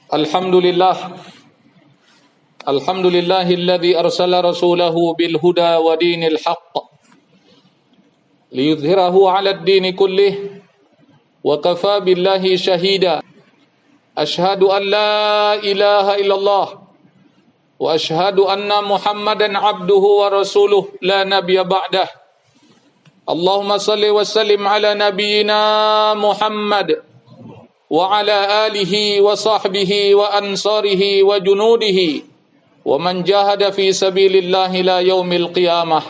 Alhamdulillah. Alhamdulillahilladzi arsala rasulahu bil huda wa dinil haqq liyudhhirahu 'alad dini kullih wa kafa billahi shahida. Ashhadu an la ilaha illallah wa ashhadu anna Muhammadan 'abduhu wa rasuluh la nabiyya ba'dah. Allahumma salli wa sallim ala nabiyyina Muhammad wa ala alihi wa sahbihi wa ansarihi wa junudihi wa man jahada fi sabilillahi la yaumil qiyamah.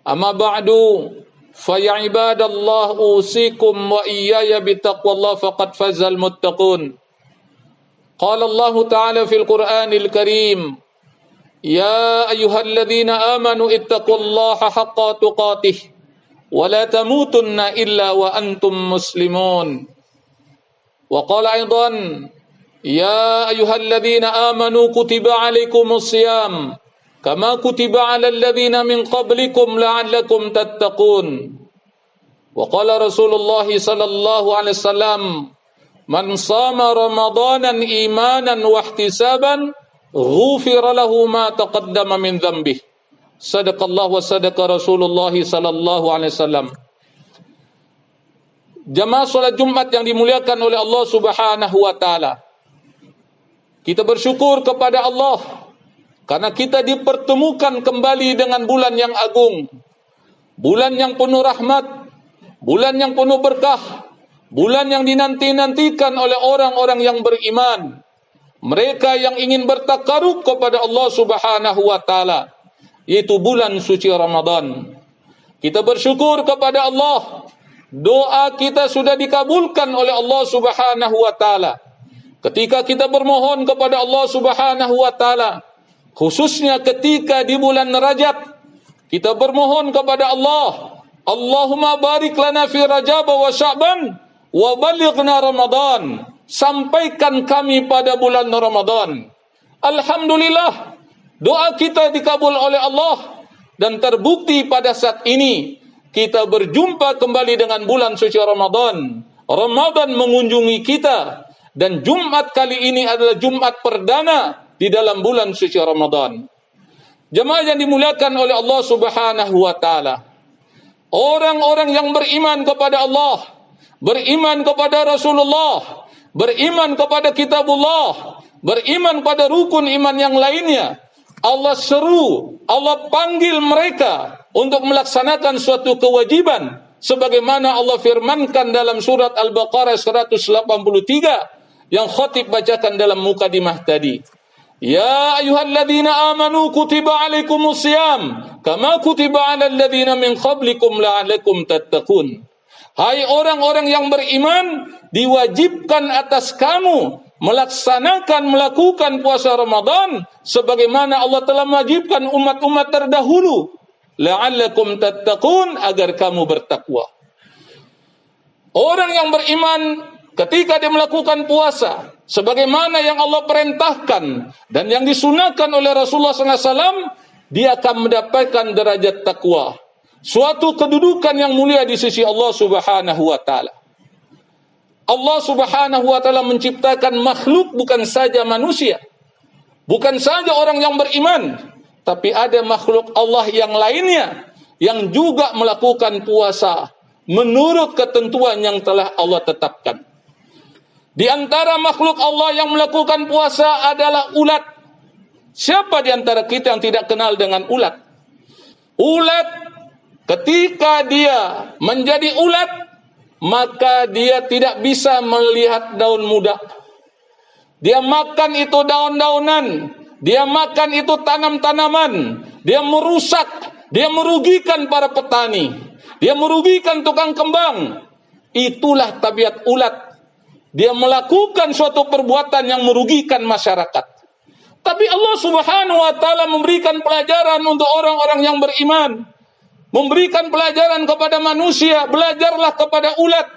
Amma ba'du, fa ya ibadallah usikum wa iyaya bitaqwallah faqad fazal muttaqun. Qala Allah ta'ala fil Qur'anil Karim, ya ayyuhalladzina amanu ittaqullaha haqqa tuqatih wa la tamutunna illa wa antum muslimun. Wa qala aidan, ya ayyuhalladzina amanu kutiba alaikumus siyam kama kutiba alal ladzina min qablikum la'allakum tattaqun. Wa qala Rasulullah sallallahu alaihi wasallam, man shama ramadanan imanan wa ihtisaban ghufira lahu ma taqaddama min dhanbihi. Sadaqallahu wa sadaqa Rasulullah sallallahu alaihi wasallam. Jamaah salat Jumat yang dimuliakan oleh Allah Subhanahu wa taala. Kita bersyukur kepada Allah karena kita dipertemukan kembali dengan bulan yang agung. Bulan yang penuh rahmat, bulan yang penuh berkah, bulan yang dinanti-nantikan oleh orang-orang yang beriman. Mereka yang ingin bertakarub kepada Allah Subhanahu wa taala, yaitu bulan suci Ramadan. Kita bersyukur kepada Allah. Doa kita sudah dikabulkan oleh Allah Subhanahu wa taala. Ketika kita bermohon kepada Allah Subhanahu wa taala, khususnya ketika di bulan Rajab, kita bermohon kepada Allah, Allahumma barik lana fi Rajab wa Sya'ban wa balighna Ramadan. Sampaikan kami pada bulan Ramadan. Alhamdulillah, doa kita dikabul oleh Allah dan terbukti pada saat ini kita berjumpa kembali dengan bulan suci Ramadan. Ramadan mengunjungi kita dan Jumat kali ini adalah Jumat perdana di dalam bulan suci Ramadan. Jemaah yang dimuliakan oleh Allah Subhanahu wa taala. Orang-orang yang beriman kepada Allah, beriman kepada Rasulullah, beriman kepada kitabullah, beriman pada rukun iman yang lainnya, Allah seru, Allah panggil mereka untuk melaksanakan suatu kewajiban sebagaimana Allah firmankan dalam surat Al-Baqarah 183 yang khatib bacakan dalam mukadimah tadi. Ya ayyuhalladzina amanu kutiba alaikumus siyam kama kutiba alal ladzina min qablikum la'allakum tattaqun. Hai orang-orang yang beriman, diwajibkan atas kamu melakukan puasa Ramadan sebagaimana Allah telah mewajibkan umat-umat terdahulu, la'allakum tattaqun, agar kamu bertakwa. Orang yang beriman ketika dia melakukan puasa sebagaimana yang Allah perintahkan dan yang disunahkan oleh Rasulullah SAW, dia akan mendapatkan derajat takwa, suatu kedudukan yang mulia di sisi Allah Subhanahu wa taala. Allah Subhanahu wa taala menciptakan makhluk bukan saja manusia, bukan saja orang yang beriman, tapi ada makhluk Allah yang lainnya yang juga melakukan puasa menurut ketentuan yang telah Allah tetapkan. Di antara makhluk Allah yang melakukan puasa adalah ulat. Siapa di antara kita yang tidak kenal dengan ulat? Ulat, ketika dia menjadi ulat, maka dia tidak bisa melihat daun muda. Dia makan itu daun-daunan, dia makan itu tanam-tanaman, dia merusak, dia merugikan para petani, dia merugikan tukang kembang. Itulah tabiat ulat. Dia melakukan suatu perbuatan yang merugikan masyarakat. Tapi Allah Subhanahu wa taala memberikan pelajaran untuk orang-orang yang beriman. Memberikan pelajaran kepada manusia, belajarlah kepada ulat.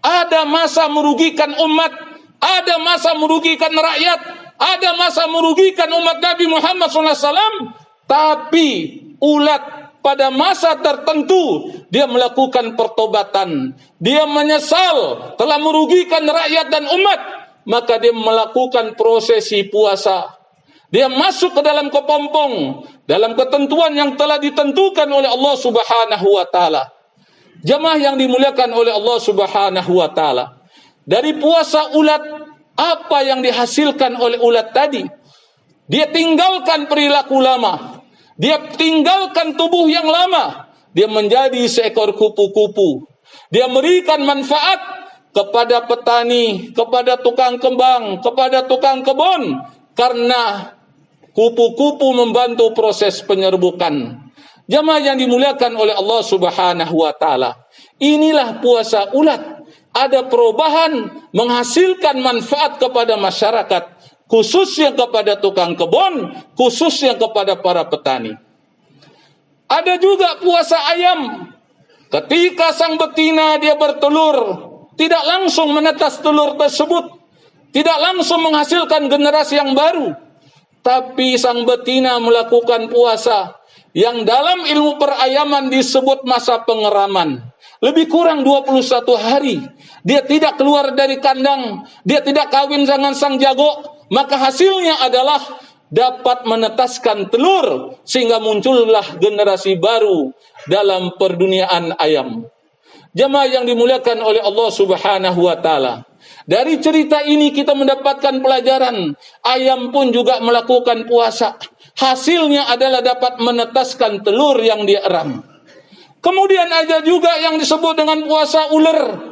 Ada masa merugikan umat, ada masa merugikan rakyat, ada masa merugikan umat Nabi Muhammad SAW. Tapi ulat pada masa tertentu dia melakukan pertobatan, dia menyesal telah merugikan rakyat dan umat, maka dia melakukan prosesi puasa. Dia masuk ke dalam kepompong, dalam ketentuan yang telah ditentukan oleh Allah Subhanahu wa taala. Jemaah yang dimuliakan oleh Allah Subhanahu wa taala. Dari puasa ulat, apa yang dihasilkan oleh ulat tadi? Dia tinggalkan perilaku lama. Dia tinggalkan tubuh yang lama. Dia menjadi seekor kupu-kupu. Dia memberikan manfaat kepada petani, kepada tukang kembang, kepada tukang kebun, karena kupu-kupu membantu proses penyerbukan. Jamaah yang dimuliakan oleh Allah Subhanahu wa taala. Inilah puasa ulat. Ada perubahan, menghasilkan manfaat kepada masyarakat, khususnya kepada tukang kebun, khususnya kepada para petani. Ada juga puasa ayam. Ketika sang betina dia bertelur, tidak langsung menetas telur tersebut, tidak langsung menghasilkan generasi yang baru, tapi sang betina melakukan puasa yang dalam ilmu perayaman disebut masa pengeraman. Lebih kurang 21 hari. Dia tidak keluar dari kandang, dia tidak kawin dengan sang jago, maka hasilnya adalah dapat menetaskan telur sehingga muncullah generasi baru dalam perduniaan ayam. Jemaah yang dimuliakan oleh Allah Subhanahu wa taala. Dari cerita ini kita mendapatkan pelajaran, ayam pun juga melakukan puasa. Hasilnya adalah dapat menetaskan telur yang dia eram. Kemudian ada juga yang disebut dengan puasa ular.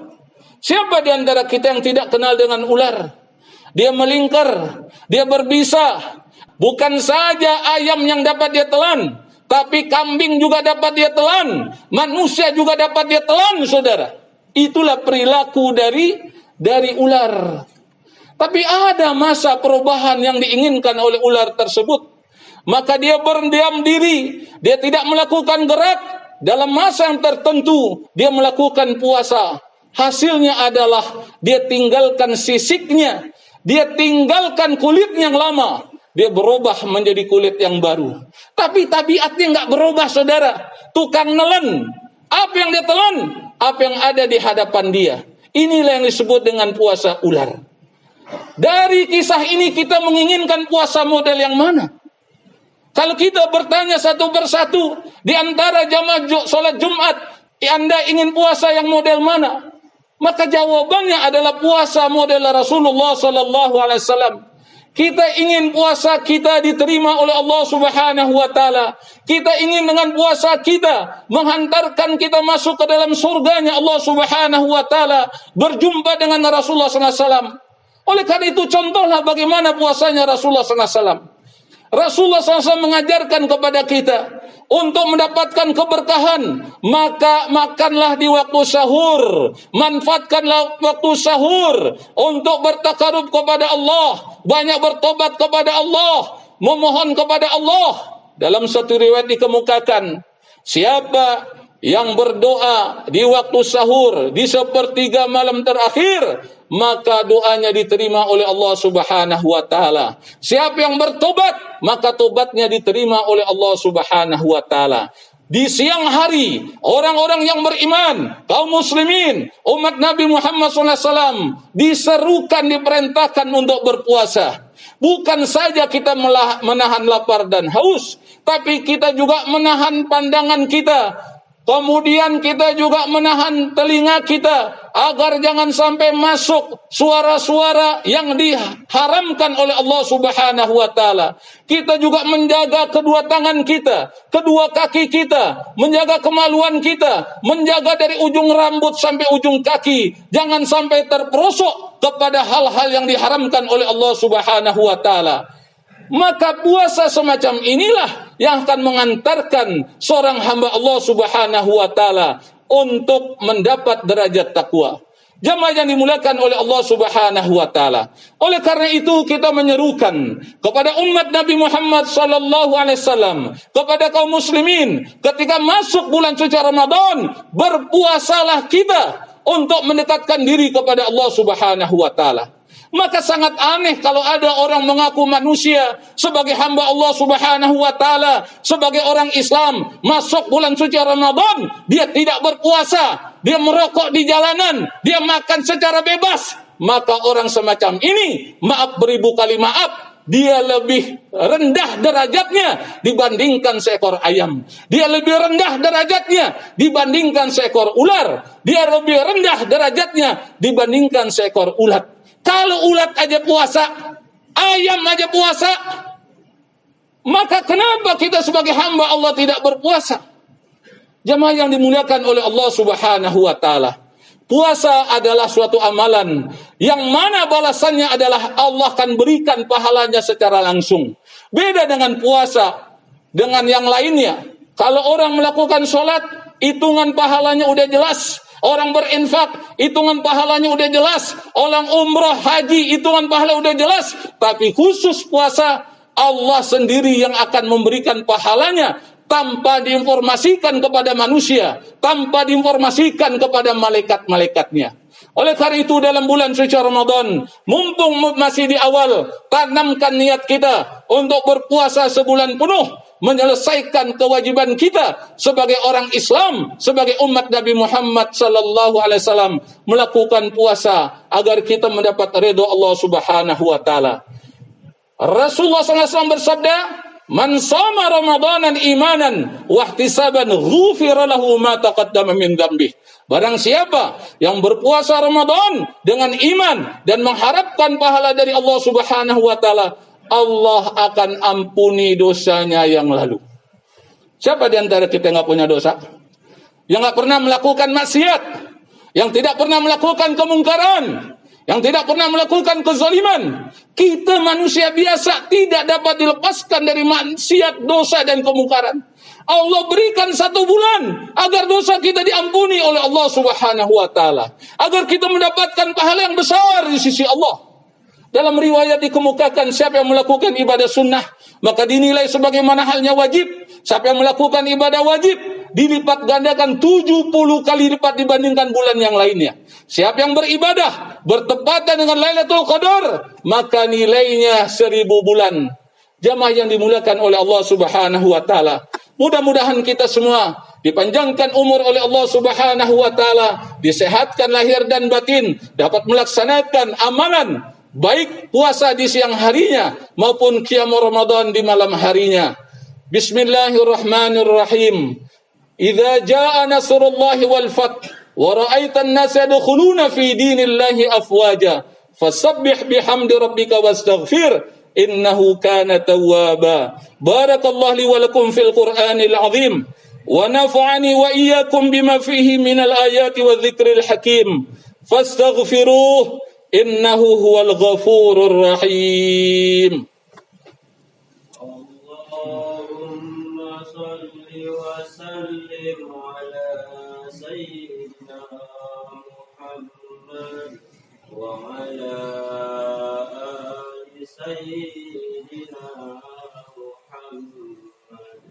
Siapa di antara kita yang tidak kenal dengan ular? Dia melingkar, dia berbisa. Bukan saja ayam yang dapat dia telan, tapi kambing juga dapat dia telan, manusia juga dapat dia telan, saudara. Itulah perilaku dari ular. Tapi ada masa perubahan yang diinginkan oleh ular tersebut. Maka dia berdiam diri, dia tidak melakukan gerak. Dalam masa yang tertentu, dia melakukan puasa. Hasilnya adalah dia tinggalkan sisiknya, dia tinggalkan kulit yang lama. Dia berubah menjadi kulit yang baru. Tapi tabiatnya nggak berubah, saudara. Tukang nelen. Apa yang dia telan? Apa yang ada di hadapan dia. Inilah yang disebut dengan puasa ular. Dari kisah ini kita menginginkan puasa model yang mana? Kalau kita bertanya satu persatu, di antara jamaah sholat Jumat, Anda ingin puasa yang model mana? Maka jawabannya adalah puasa model Rasulullah SAW. Kita ingin puasa kita diterima oleh Allah Subhanahu wa taala. Kita ingin dengan puasa kita menghantarkan kita masuk ke dalam surganya Allah Subhanahu wa taala, berjumpa dengan Rasulullah SAW. Oleh karena itu contohlah bagaimana puasanya Rasulullah SAW. Rasulullah SAW mengajarkan kepada kita untuk mendapatkan keberkahan, maka makanlah di waktu sahur, manfaatkanlah waktu sahur untuk bertakarub kepada Allah, banyak bertobat kepada Allah, memohon kepada Allah. Dalam satu riwayat dikemukakan, siapa yang berdoa di waktu sahur di sepertiga malam terakhir, maka doanya diterima oleh Allah Subhanahu wa taala. Siapa yang bertobat, maka tobatnya diterima oleh Allah Subhanahu wa taala. Di siang hari, orang-orang yang beriman, kaum muslimin, umat Nabi Muhammad SAW diserukan, diperintahkan untuk berpuasa. Bukan saja kita menahan lapar dan haus, tapi kita juga menahan pandangan kita. Kemudian kita juga menahan telinga kita agar jangan sampai masuk suara-suara yang diharamkan oleh Allah Subhanahu wa taala. Kita juga menjaga kedua tangan kita, kedua kaki kita, menjaga kemaluan kita, menjaga dari ujung rambut sampai ujung kaki, jangan sampai terperosok kepada hal-hal yang diharamkan oleh Allah Subhanahu wa taala. Maka puasa semacam inilah yang akan mengantarkan seorang hamba Allah Subhanahu wa taala untuk mendapat derajat takwa. Jamaah yang dimuliakan oleh Allah Subhanahu wa taala. Oleh karena itu kita menyerukan kepada umat Nabi Muhammad sallallahu alaihi wasallam, kepada kaum muslimin, ketika masuk bulan suci Ramadan, berpuasalah kita untuk mendekatkan diri kepada Allah Subhanahu wa taala. Maka sangat aneh kalau ada orang mengaku manusia sebagai hamba Allah Subhanahu wa taala, sebagai orang Islam, masuk bulan suci Ramadan dia tidak berpuasa, dia merokok di jalanan, dia makan secara bebas. maka orang semacam ini, maaf beribu kali maaf, dia lebih rendah derajatnya dibandingkan seekor ayam. Dia lebih rendah derajatnya dibandingkan seekor ular. Dia lebih rendah derajatnya dibandingkan seekor ulat. Kalau ulat aja puasa, ayam aja puasa, maka kenapa kita sebagai hamba Allah tidak berpuasa? Jemaah yang dimuliakan oleh Allah Subhanahu wa taala. Puasa adalah suatu amalan yang mana balasannya adalah Allah akan berikan pahalanya secara langsung. Beda dengan puasa dengan yang lainnya. Kalau orang melakukan sholat, hitungan pahalanya udah jelas. Orang berinfak, hitungan pahalanya udah jelas. Orang umrah, haji, hitungan pahala udah jelas. Tapi khusus puasa, Allah sendiri yang akan memberikan pahalanya tanpa diinformasikan kepada manusia, tanpa diinformasikan kepada malaikat-malaikatnya. Oleh karena itu dalam bulan suci Ramadan, mumpung masih di awal, tanamkan niat kita untuk berpuasa sebulan penuh, menyelesaikan kewajiban kita sebagai orang Islam, sebagai umat Nabi Muhammad sallallahu alaihi wasallam, melakukan puasa agar kita mendapat ridha Allah Subhanahu wa taala. Rasulullah SAW bersabda, "Man shoma Ramadanan imanan wa ihtisaban ghufira lahu ma taqaddama min dzambih." Barang siapa yang berpuasa Ramadan dengan iman dan mengharapkan pahala dari Allah Subhanahu wa taala, Allah akan ampuni dosanya yang lalu. Siapa di antara kita yang enggak punya dosa? Yang enggak pernah melakukan maksiat, yang tidak pernah melakukan kemungkaran, yang tidak pernah melakukan kezaliman. Kita manusia biasa tidak dapat dilepaskan dari maksiat, dosa dan kemungkaran. Allah berikan 1 bulan agar dosa kita diampuni oleh Allah Subhanahu wa taala, agar kita mendapatkan pahala yang besar di sisi Allah. Dalam riwayat dikemukakan, siapa yang melakukan ibadah sunnah maka dinilai sebagaimana halnya wajib. Siapa yang melakukan ibadah wajib dilipat gandakan 70 kali lipat dibandingkan bulan yang lainnya. Siapa yang beribadah bertepatan dengan Lailatul Qadar, maka nilainya 1000 bulan. Jamaah yang dimuliakan oleh Allah Subhanahu wa taala, mudah-mudahan kita semua dipanjangkan umur oleh Allah Subhanahu wa taala, disehatkan lahir dan batin, dapat melaksanakan amalan baik puasa di siang harinya maupun qiyam Ramadan di malam harinya. Bismillahirrahmanirrahim. Idza jaa nasrullahi wal fath wa ra'aitan nasa yadkhuluna fi dinillahi afwaja fasabbih bihamdi rabbika wastaghfir innahu kana tawwaba. Barakallahu li wa lakum fil Qur'anil azim wa nafa'ani wa iyyakum bima fihi minal ayati wadh-dhikril hakim. Fastaghfiruh innahu huwal ghafurur rahim. Allahumma salli wa sallim ala sayyidina Muhammad wa ala ali sayyidina Muhammad.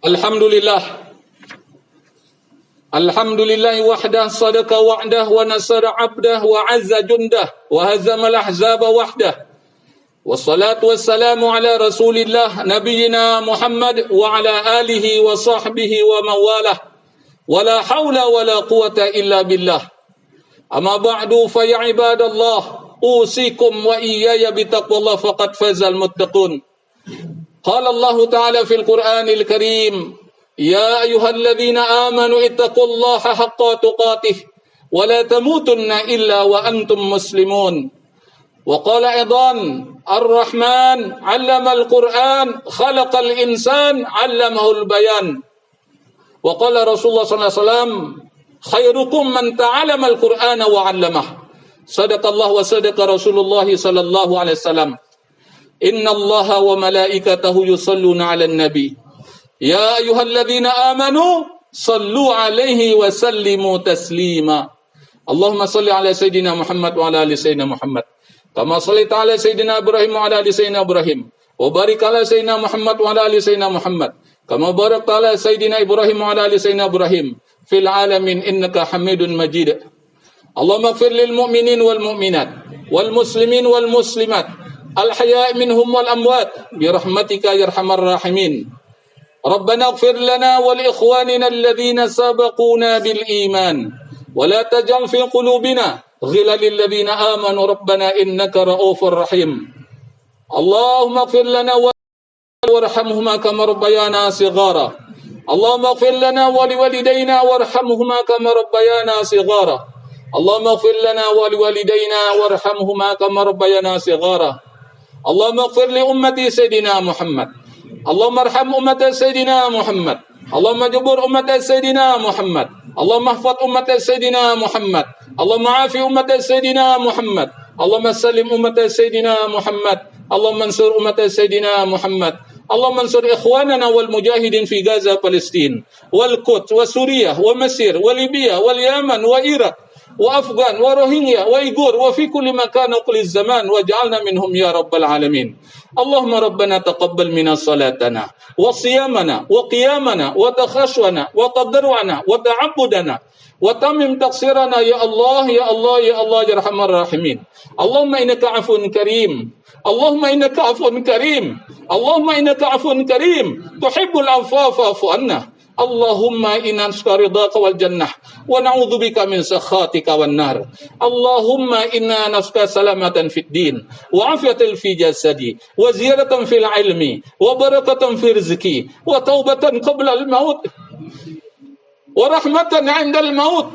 Alhamdulillah. Alhamdulillah wahdah sadaqa wa'dah wa nasara 'abdah wa 'azza jundah wa hazama al-ahzaba wahdah. Wassalatu wassalamu ala Rasulillah nabiyyina Muhammad wa ala alihi wa sahbihi wa mawalah. Wala haula wala quwata illa billah. Amma ba'du fa ya ibadallah, usikum wa iyaya bitaqwallah faqad fazal muttaqun. Qala Allah ta'ala fil Qur'anil Karim, يا أيها الذين آمنوا اتقوا الله حق تقاته ولا تموتن إلا وأنتم مسلمون. وقال أيضا الرحمن علم القرآن خلق الإنسان علمه البيان. وقال رسول الله صلى الله عليه وسلم خيركم من تعلم القرآن وعلمه. صدق الله وصدق رسول الله صلى الله عليه وسلم. إن الله وملائكته يصلون على النبي Ya ayyuhalladzina amanu sallu alaihi wa sallimu taslima. Allahumma salli ala sayyidina Muhammad wa ala ali sayyidina Muhammad kama shallaita ala sayyidina Ibrahim wa ala ali sayyidina Ibrahim wa barik ala sayyidina Muhammad wa ala ali sayyidina Muhammad kama barakta ala sayyidina Ibrahim wa ala ali sayyidina Ibrahim fil alamin innaka Hamidun Majid. Allahumma ighfir lil mu'minin wal mu'minat wal muslimin wal muslimat al ahya'i minhum wal amwat bi rahmatika ya arhamar rahimin. Rabbana ighfir lana wa li ikhwanina alladhina sabaquna bil iman ولا تجعل في قلوبنا غلا للذين آمنوا ربنا إنك رؤوف رحيم اللهم اغفر لنا وارحمهما كما ربيانا صغارا اللهم اغفر لنا ولوالدينا وارحمهما كما ربيانا صغارا اللهم اغفر لنا ولوالدينا وارحمهما كما ربيانا صغارا اللهم اغفر لأمة سيدنا محمد اللهم ارحم أمة سيدنا محمد اللهم جبر أمة سيدنا محمد اللهم احفظ أمة سيدنا محمد اللهم عافي أمة سيدنا محمد اللهم سلم أمة سيدنا محمد اللهم انصر أمة سيدنا محمد اللهم انصر إخواننا والمجاهدين في غزة فلسطين والقدس وسوريا ومصر وليبيا واليمن وإيراق وأفغان وروهينيا وإيغور وفي كل مكان وكل الزمان واجعلنا منهم يا رب العالمين اللهم ربنا تقبل منا صلاتنا وصيامنا وقيامنا وتخشونا وتضرعنا وتعبدنا وتمم تقصيرنا يا الله يا الله يا الله يا أرحم الراحمين اللهم إنك عفو كريم اللهم إنك عفو كريم اللهم إنك عفو كريم تحب العفو فاعف عنا اللهم إنا نسأل رضاك والجنة ونعوذ بك من سخطك والنار اللهم إنا نسأل سلامة في الدين وعافية في جسدي وزيادة في العلم وبركة في رزقي وتوبة قبل الموت ورحمة عند الموت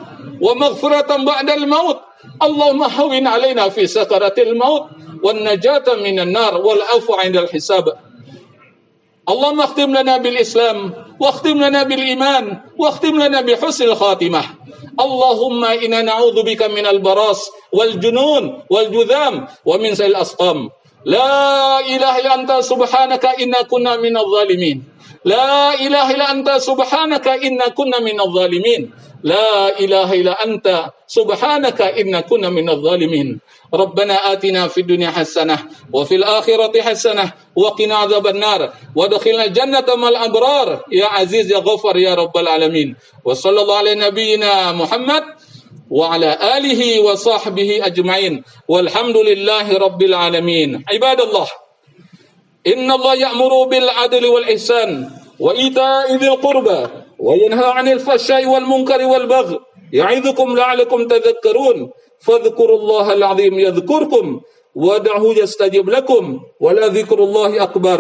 ومغفرة بعد الموت اللهم هون علينا في سكرة الموت والنجاة من النار والعفو عند الحساب اللهم اختم لنا بالإسلام واختم لنا بالإيمان واختم لنا بحسن الخاتمة اللهم إنا نعوذ بك من البراس والجنون والجذام ومن سيء الأسقام لا إله إلا أنت سبحانك إنا كنا من الظالمين لا إله إلا أنت سبحانك إنا كنا من الظالمين لا إله إلا أنت سبحانك إنا كنا من الظالمين ربنا آتنا في الدنيا حسنة وفي الآخرة حسنة وقنا عذاب النار وادخلنا الجنة مع الأبرار يا عزيز يا غفر يا رب العالمين وصلى الله على نبينا محمد وعلى آله وصحبه أجمعين والحمد لله رب العالمين عباد الله إن الله يأمر بالعدل والإحسان وإيتاء ذي القربى وينهى عن الفحشاء والمنكر والبغي يعظكم لعلكم تذكرون فاذكروا الله العظيم يذكركم وادعوه يستجب لكم ولذكر الله أكبر